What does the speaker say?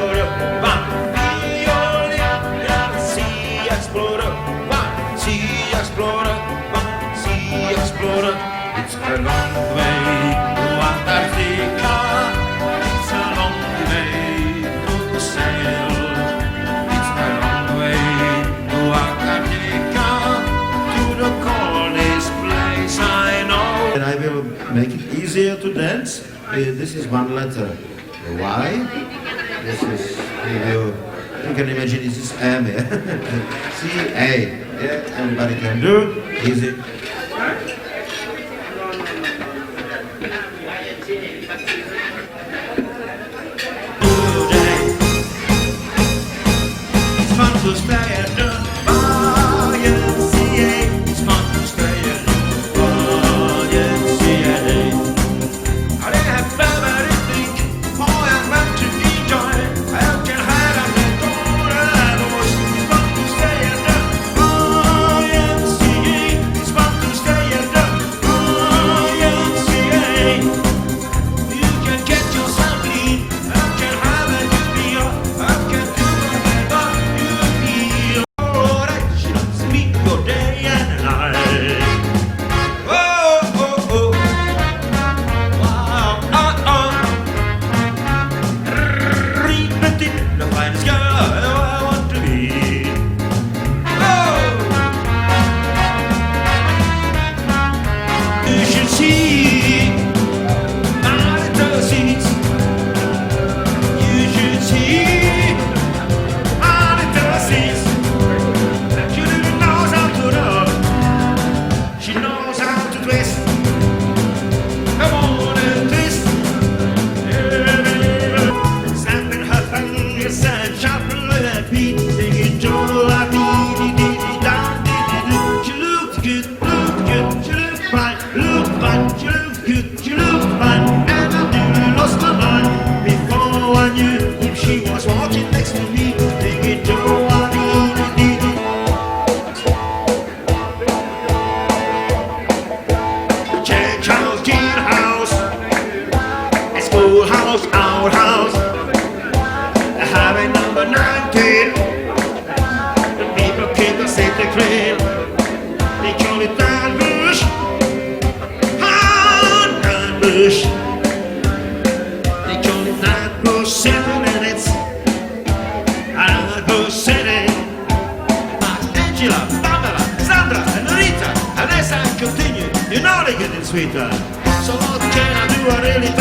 explorer, one violin, sea explorer, one sea explorer, one sea explorer. It's a long way to Antarctica. It's a long way to sail. It's a long way to Antarctica, to the coldest place I know. And I will make it easier to dance. This is one letter. Y. This is, you can imagine this is M. C, A. Yeah, everybody can do. Easy. It's fun to stay at the YMCA. It's fun to stay at the YMCA. I have everything for everyone to enjoy. I can hide on the corner. It's fun to stay at the YMCA. It's fun to stay at the YMCA. You can get yourself clean. I can have a good meal. I can do whatever you feel. Alright, she loves me your day and night. Oh, oh, oh. Wow, the finest girl I want to be. Oh, you should see my little seeds. You should see my little seeds. She really knows how to love. She knows how to twist. Come on and twist. Snapping her fingers and shuffling her feet, singing Jo-la-dee-dee-dee-da-dee-dee-doo. She looks good, she looks fine, she looks good, she looks fine. And I nearly lost my mind before I knew if she was walking next to me, singing Jo-la-dee-dee-dee-dee. Change house, teen house, a schoolhouse, outhouse. Highway number 19. The people keep the safety clean. They call it Nine Bush. Nine Bush. They call it Nine Bush 7 minutes. Nine Bush City. Angela, Pamela, Sandra, and Rita. Unless I continue, you know they're getting sweeter. So what can I do? I really